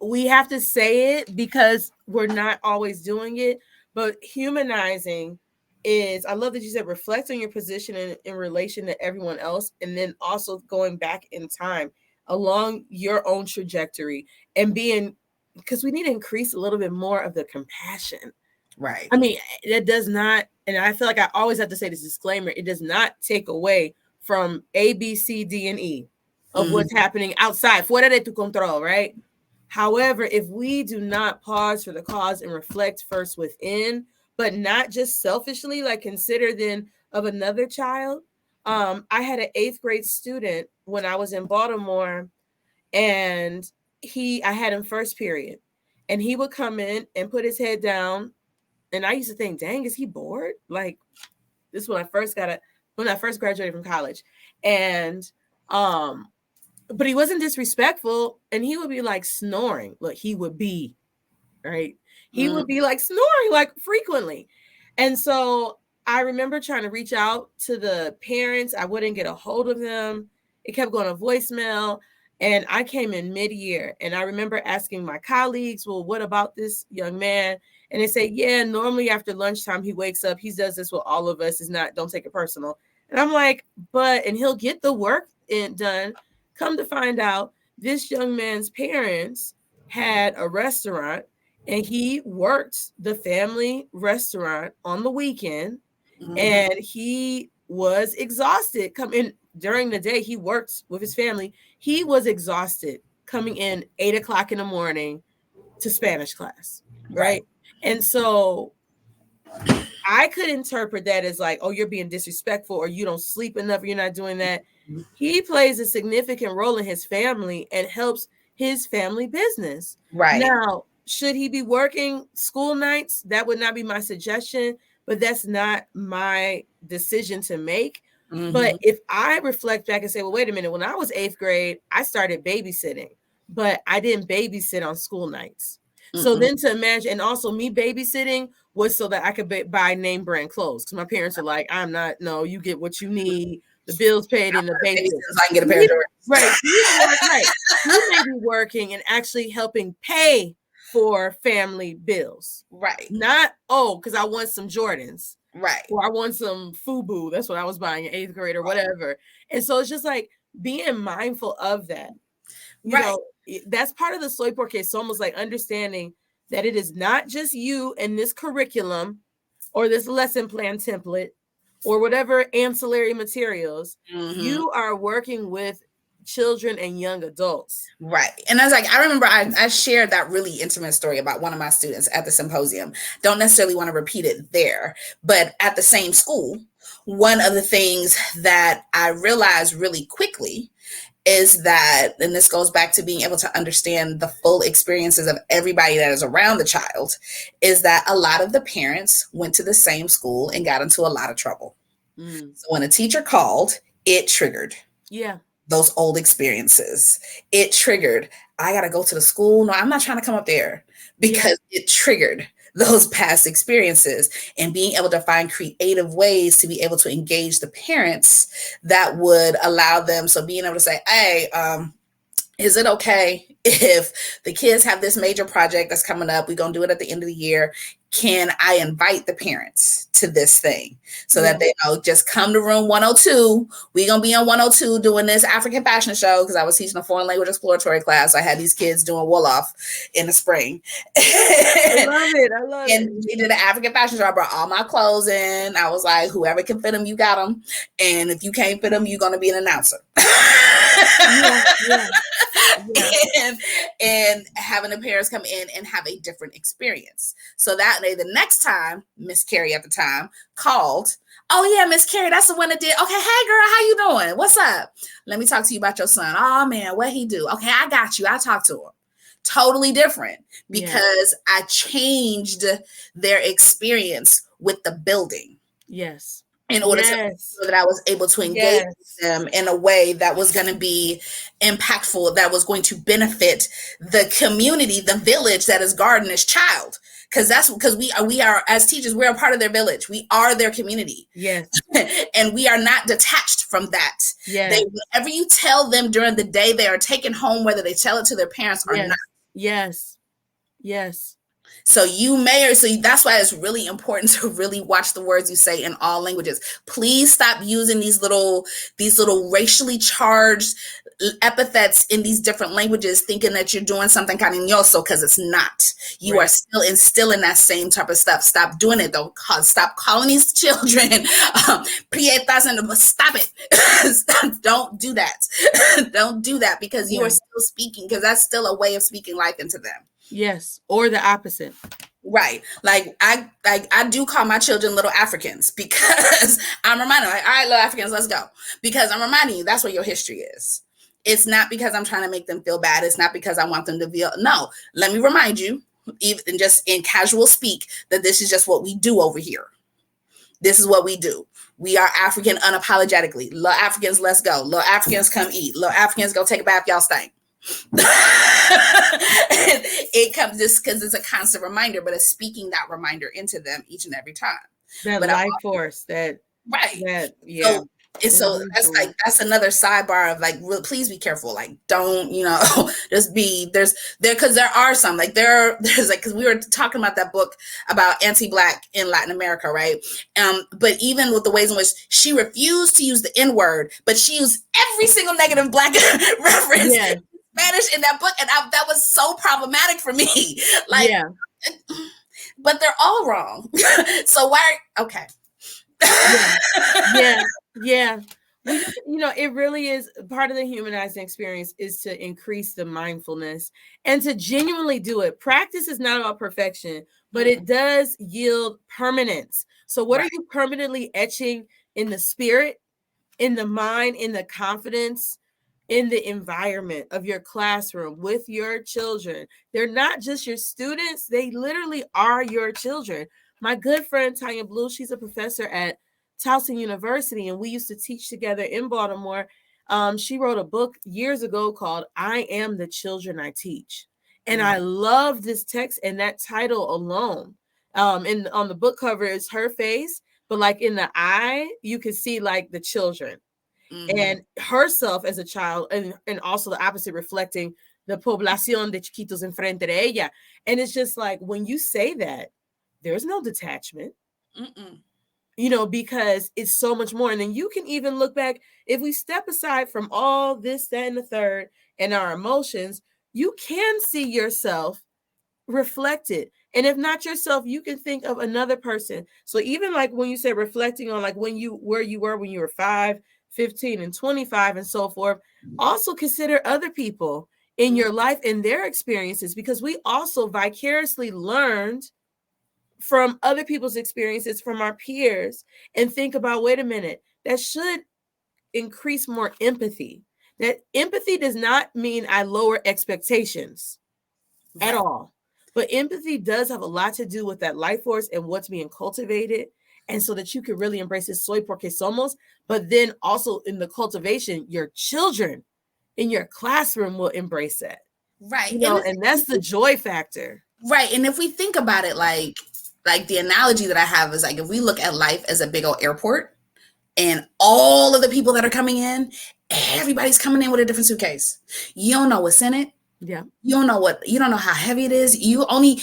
we have to say it because we're not always doing it, but humanizing is, I love that you said reflect on your position in relation to everyone else, and then also going back in time along your own trajectory and because we need to increase a little bit more of the compassion. Right. I mean, it does not, and I feel like I always have to say this disclaimer, it does not take away from A, B, C, D, and E of what's happening outside, fuera de tu control, right? However, if we do not pause for the cause and reflect first within, but not just selfishly, like consider then of another child. I had an 8th grade student when I was in Baltimore, and I had him first period, and he would come in and put his head down. And I used to think, dang, is he bored? Like, this is when I first graduated from college. And, but he wasn't disrespectful, and he would be like snoring. Look, he would be, right? He would be like snoring like frequently. And so I remember trying to reach out to the parents. I wouldn't get a hold of them. It kept going to voicemail. And I came in mid-year, and I remember asking my colleagues, well, what about this young man? And they say, yeah, normally after lunchtime, he wakes up. He does this with all of us. Don't take it personal. And I'm like, and he'll get the work done. Come to find out, this young man's parents had a restaurant, and he worked the family restaurant on the weekend, and he was exhausted. During the day, he worked with his family. He was exhausted coming in 8 o'clock in the morning to Spanish class, right? And so I could interpret that as like, oh, you're being disrespectful, or you don't sleep enough, or you're not doing that. He plays a significant role in his family and helps his family business. Right. Now, should he be working school nights? That would not be my suggestion, but that's not my decision to make. But if I reflect back and say, well, wait a minute, when I was 8th grade, I started babysitting, but I didn't babysit on school nights. So then to imagine, and also me babysitting was so that I could buy name brand clothes. Because my parents are like, you get what you need, the bills paid in the baby. So I can get a pair of Jordans. Right. You may be working and actually helping pay for family bills. Right. Not, because I want some Jordans. Right. Or I want some FUBU. That's what I was buying in 8th grade or whatever. And so it's just like being mindful of that. You know, that's part of the Soy Porque Somos, like understanding that it is not just you and this curriculum or this lesson plan template or whatever ancillary materials. You are working with children and young adults. Right. And I was like, I remember I shared that really intimate story about one of my students at the symposium. Don't necessarily want to repeat it there, but at the same school, one of the things that I realized really quickly is that, and this goes back to being able to understand the full experiences of everybody that is around the child, is that a lot of the parents went to the same school and got into a lot of trouble. So when a teacher called, it triggered those old experiences. It triggered, I got to go to the school. No, I'm not trying to come up there, because it triggered those past experiences, and being able to find creative ways to be able to engage the parents that would allow them. So being able to say, hey, is it okay if the kids have this major project that's coming up? We're going to do it at the end of the year. Can I invite the parents to this thing so that they know, just come to room 102. We're going to be on 102 doing this African fashion show, because I was teaching a foreign language exploratory class. So I had these kids doing Wolof in the spring. I love it. I love it. And we did an African fashion show. I brought all my clothes in. I was like, whoever can fit them, you got them. And if you can't fit them, you're going to be an announcer. And having the parents come in and have a different experience. So that day, the next time, Miss Carrie at the time called, oh yeah, Miss Carrie, that's the one that did. Okay, hey girl, how you doing? What's up? Let me talk to you about your son. Oh man, what he do? Okay, I got you. I talked to him. Totally different, because I changed their experience with the building. Yes. In order to make sure that I was able to engage with them in a way that was going to be impactful, that was going to benefit the community, the village that is Gardner's child. Because we are, as teachers, we're a part of their village. We are their community. Yes. And we are not detached from that. Yes. Whatever you tell them during the day, they are taken home, whether they tell it to their parents or not. Yes. Yes. So that's why it's really important to really watch the words you say in all languages. Please stop using these little racially charged epithets in these different languages, thinking that you're doing something cariñoso, because it's not. You are still instilling that same type of stuff. Stop doing it. Stop calling these children prietas, and stop it. Don't do that. Don't do that, because you are still speaking, because that's still a way of speaking life into them. Yes, or the opposite. Right. Like I do call my children little Africans, because I'm reminding them, like, all right, little Africans, let's go. Because I'm reminding you, that's where your history is. It's not because I'm trying to make them feel bad. It's not because I want them to feel, no, let me remind you, even just in casual speak, that this is just what we do over here. This is what we do. We are African unapologetically. Little Africans, let's go. Little Africans, come eat. Little Africans, go take a bath, y'all stink. It comes just because it's a constant reminder, but it's speaking that reminder into them each and every time. That life force, that So that's another sidebar of, like, really, please be careful. Like, don't, just be because there are some, like, there's like, because we were talking about that book about anti-Black in Latin America, right? But even with the ways in which she refused to use the N-word, but she used every single negative Black reference in Spanish in that book, and that was so problematic for me. Like, but they're all wrong. So why? Okay. Yeah. It really is part of the humanizing experience, is to increase the mindfulness and to genuinely do it. Practice is not about perfection, but it does yield permanence. So what are you permanently etching in the spirit, in the mind, in the confidence, in the environment of your classroom with your children? They're not just your students. They literally are your children. My good friend, Tanya Blue, she's a professor at Towson University, and we used to teach together in Baltimore. She wrote a book years ago called I Am the Children I Teach. And I love this text and that title alone. And on the book cover is her face, but like in the eye, you can see like the children and herself as a child, and also the opposite, reflecting the población de chiquitos enfrente de ella. And it's just like, when you say that, there's no detachment. because it's so much more. And then you can even look back, if we step aside from all this, that, and the third, and our emotions, you can see yourself reflected. And if not yourself, you can think of another person. So even like when you say reflecting on like where you were when you were 5, 15, and 25 and so forth, also consider other people in your life and their experiences, because we also vicariously learned from other people's experiences, from our peers, and think about, wait a minute, that should increase more empathy. That empathy does not mean I lower expectations at all. But empathy does have a lot to do with that life force and what's being cultivated. And so that you can really embrace this soy porque somos, but then also in the cultivation, your children in your classroom will embrace that. Right. And that's the joy factor. Right. And if we think about it, like the analogy that I have is like, if we look at life as a big old airport and all of the people that are coming in, everybody's coming in with a different suitcase. You don't know what's in it. Yeah. You don't know how heavy it is. You only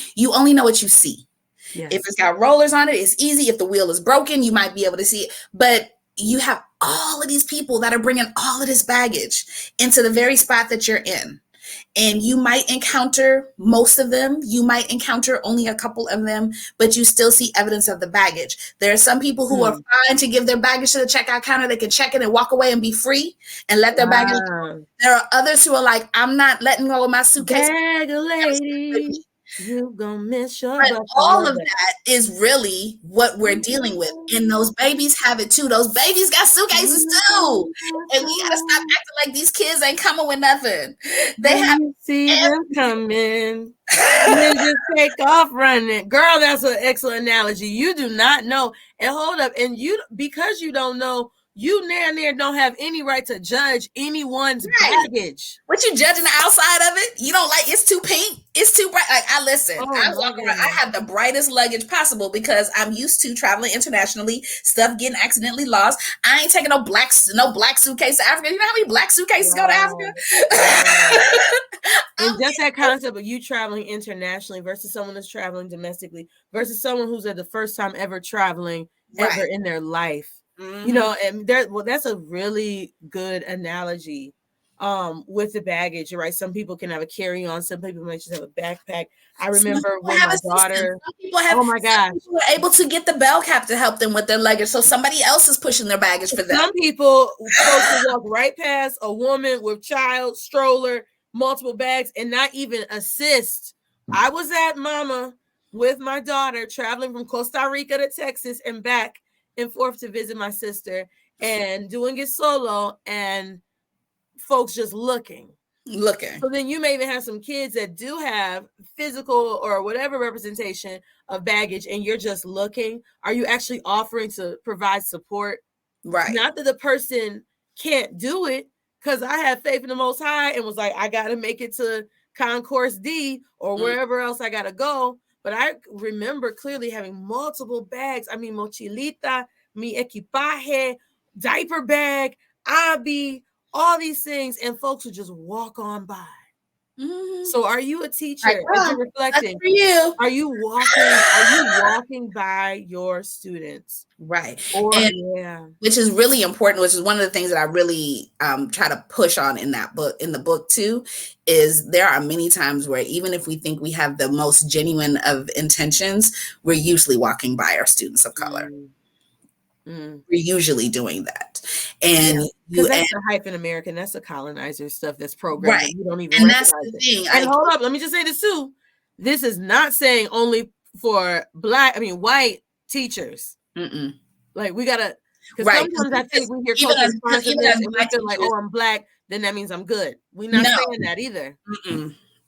know what you see. Yes. If it's got rollers on it, it's easy. If the wheel is broken, you might be able to see it. But you have all of these people that are bringing all of this baggage into the very spot that you're in. And you might encounter most of them. You might encounter only a couple of them, but you still see evidence of the baggage. There are some people who are fine to give their baggage to the checkout counter. They can check it and walk away and be free and let their baggage go. There are others who are like, I'm not letting go of my suitcase. Bag lady, you gonna miss your bus. All of that is really what we're dealing with. And those babies have it too. Those babies got suitcases too. And we gotta stop acting like these kids ain't coming with nothing. They have see them coming. And then just take off running. Girl, that's an excellent analogy. You do not know. And hold up. And because you don't know, you near don't have any right to judge anyone's baggage. What you judging the outside of it? You don't like it's too pink, it's too bright. Like I listen, I walk around, I have the brightest luggage possible because I'm used to traveling internationally, stuff getting accidentally lost. I ain't taking no black suitcase to Africa. You know how many black suitcases go to Africa? And just that concept of you traveling internationally versus someone that's traveling domestically versus someone who's at the first time ever traveling ever in their life. And that's a really good analogy with the baggage, right? Some people can have a carry-on, some people might just have a backpack. I remember when my daughter, some people are able to get the bell cap to help them with their luggage, so somebody else is pushing their baggage for them. Some people supposed to walk right past a woman with child, stroller, multiple bags, and not even assist. I was at Mama with my daughter traveling from Costa Rica to Texas and back and forth to visit my sister and doing it solo, and folks just looking. So then you may even have some kids that do have physical or whatever representation of baggage, and you're just looking. Are you actually offering to provide support? Right. Not that the person can't do it, because I have faith in the Most High and was like, I got to make it to Concourse D or wherever else I got to go. But I remember clearly having multiple bags. I mean, mochilita, mi equipaje, diaper bag, abi, all these things. And folks would just walk on by. Mm-hmm. So are you a teacher? As you're reflecting, for you. Are you walking by your students? Right. Which is really important, which is one of the things that I really try to push on in the book too, is there are many times where even if we think we have the most genuine of intentions, we're usually walking by our students of color. We're usually doing that. And because that's the hype in America, and that's the colonizer stuff that's programmed. Right. You don't even recognize it. And hold up, let me just say this too. This is not saying only for white teachers. Mm-mm. Like we gotta, because sometimes I think we hear cultural responsiveness and we feel like, oh, I'm black, then that means I'm good. We're not saying that either.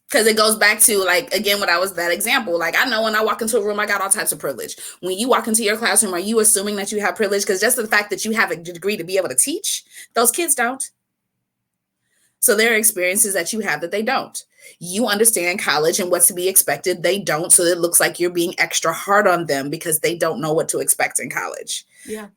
Because it goes back to, like, again, what I was that example. Like, I know when I walk into a room, I got all types of privilege. When you walk into your classroom, are you assuming that you have privilege? Because just the fact that you have a degree to be able to teach, those kids don't. So there are experiences that you have that they don't. You understand college and what's to be expected. They don't. So it looks like you're being extra hard on them because they don't know what to expect in college. Yeah.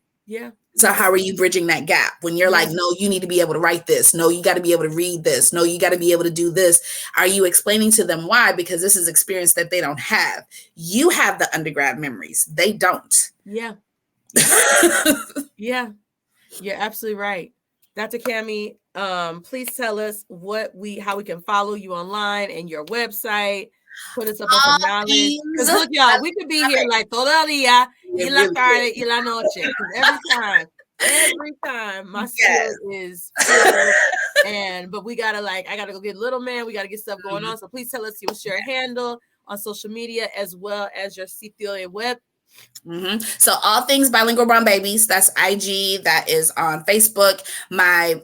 So how are you bridging that gap when you're like, no, you need to be able to write this. No, you got to be able to read this. No, you got to be able to do this. Are you explaining to them why? Because this is experience that they don't have. You have the undergrad memories. They don't. Yeah. Yeah, you're absolutely right. Dr. Cami, please tell us how we can follow you online and your website. Put us up on some knowledge. Because look, y'all, we could be here like todo el día, y la tarde, y la noche. Because every time my skill is filled, but we gotta I gotta go get little man. We gotta get stuff going on. So please tell us what's your handle on social media as well as your sitio web. So all things bilingual brown babies, that's IG, that is on Facebook. My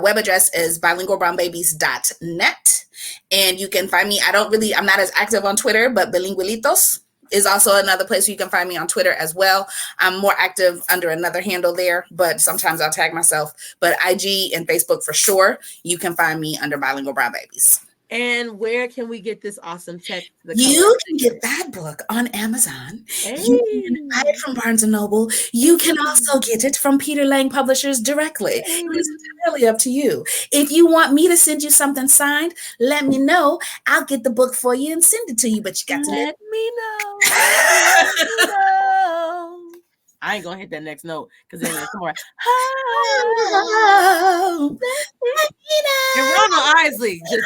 web address is bilingualbrownbabies.net, and you can find me. I'm not as active on Twitter, but Bilingualitos is also another place where you can find me on Twitter as well. I'm more active under another handle there, but sometimes I'll tag myself. But IG and Facebook for sure, you can find me under Bilingual Brown Babies. And where can we get this awesome text? You can get that book on Amazon. Hey. You can buy it from Barnes & Noble. You can also get it from Peter Lang Publishers directly. Hey. It's entirely up to you. If you want me to send you something signed, let me know. I'll get the book for you and send it to you. But you got to let me know. Let me know. I ain't gonna hit that next note because then it's more. And Ronald Isley just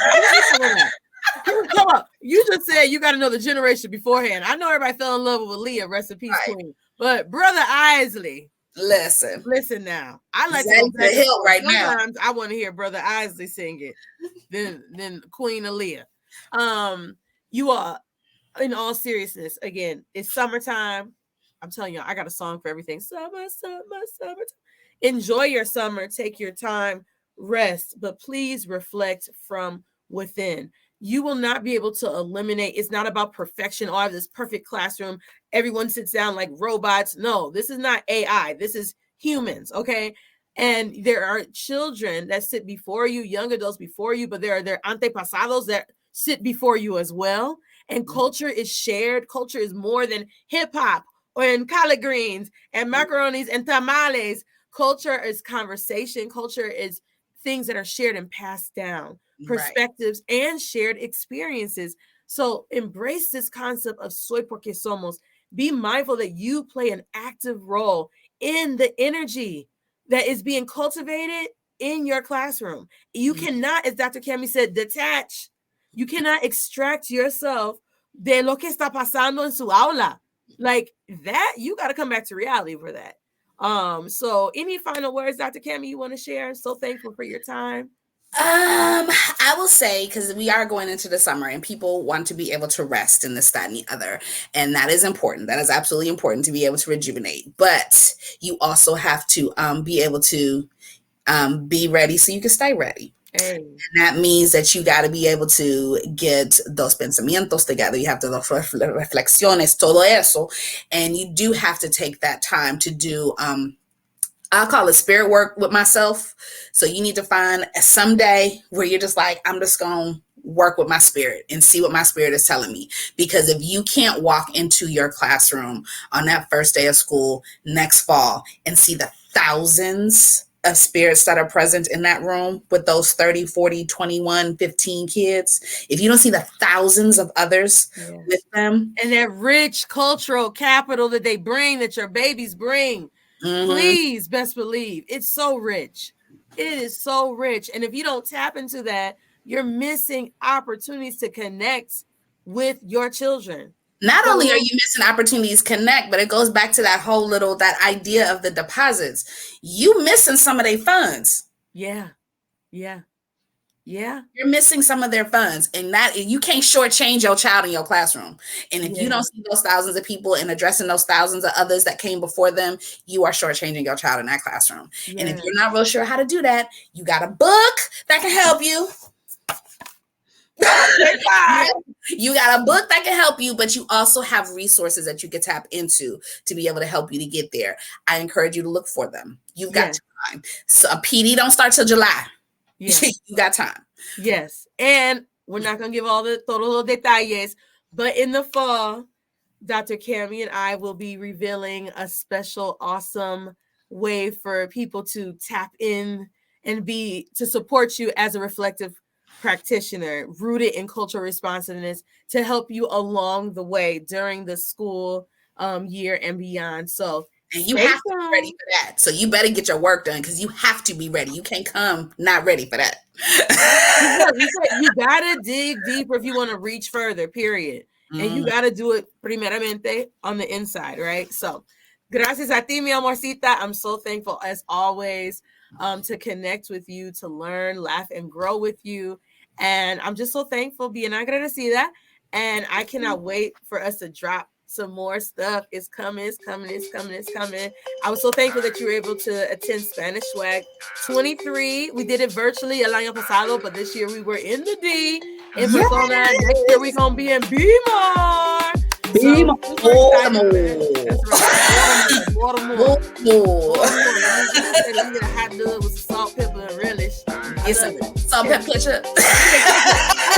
come up. You just said you got to know the generation beforehand. I know everybody fell in love with Leah, rest in peace, queen. But Brother Isley, listen now. I like to go back right now. Sometimes I want to hear Brother Isley sing it, then Queen Aaliyah. You are, in all seriousness, again, it's summertime. I'm telling you, I got a song for everything. Summer. Enjoy your summer. Take your time. Rest. But please reflect from within. You will not be able to eliminate. It's not about perfection. Oh, I have this perfect classroom. Everyone sits down like robots. No, this is not AI. This is humans. Okay. And there are children that sit before you, young adults before you, but there are their antepasados that sit before you as well. And culture is shared. Culture is more than hip hop and collard greens and macaronis and tamales. Culture is conversation. Culture is things that are shared and passed down, perspectives and shared experiences. So embrace this concept of soy porque somos. Be mindful that you play an active role in the energy that is being cultivated in your classroom. You cannot, as Dr. Cami said, detach. You cannot extract yourself de lo que está pasando en su aula. Like that, you got to come back to reality for that. So any final words, Dr. Cami, you want to share? So thankful for your time. I will say, because we are going into the summer and people want to be able to rest in this, that, and the other. And that is important. That is absolutely important to be able to rejuvenate. But you also have to be able to be ready so you can stay ready. Hey. And that means that you got to be able to get those pensamientos together. You have to those reflexiones, todo eso. And you do have to take that time to do, I'll call it spirit work with myself. So you need to find some day where you're just like, I'm just going to work with my spirit and see what my spirit is telling me. Because if you can't walk into your classroom on that first day of school next fall and see the thousands of spirits that are present in that room with those 30, 40, 21, 15 kids, if you don't see the thousands of others with them. And that rich cultural capital that they bring, that your babies bring, please best believe it's so rich. It is so rich. And if you don't tap into that, you're missing opportunities to connect with your children. Not only are you missing opportunities to connect, but it goes back to that idea of the deposits. You missing some of their funds. Yeah. You're missing some of their funds, and that you can't shortchange your child in your classroom. And if you don't see those thousands of people and addressing those thousands of others that came before them, you are shortchanging your child in that classroom. And if you're not real sure how to do that, you got a book that can help you. You got a book that can help you, but you also have resources that you can tap into to be able to help you to get there. I encourage you to look for them. You've got time. So a PD don't start till July. Yes. You got time. Yes. And we're not going to give all the todos los detalles, but in the fall, Dr. Cami and I will be revealing a special, awesome way for people to tap in and to support you as a reflective practitioner rooted in cultural responsiveness to help you along the way during the school year and beyond. So And you have to be ready for that. So you better get your work done because you have to be ready. You can't come not ready for that. You gotta dig deeper if you want to reach further, period. And you gotta do it primeramente on the inside, right? So gracias a ti, mi amorcita. I'm so thankful as always to connect with you, to learn, laugh, and grow with you. And I'm just so thankful, bien agradecida. And I cannot wait for us to drop some more stuff. It's coming. I was so thankful that you were able to attend Spanish Swag 23. We did it virtually el año pasado, but this year we were in the D in persona. Next year we're going to be in Baltimore. Baltimore. We get a hot dog with salt, pepper, and relish. Salt, pepper, ketchup.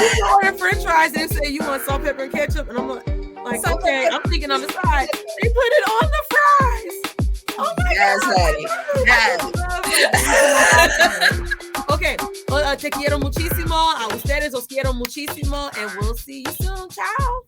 You order French fries and say you want salt, pepper, and ketchup, and I'm like, okay, I'm thinking on the side. They put it on the fries. Oh my God. Yes. Okay. Te quiero muchísimo. A ustedes os quiero muchísimo. And we'll see you soon. Ciao.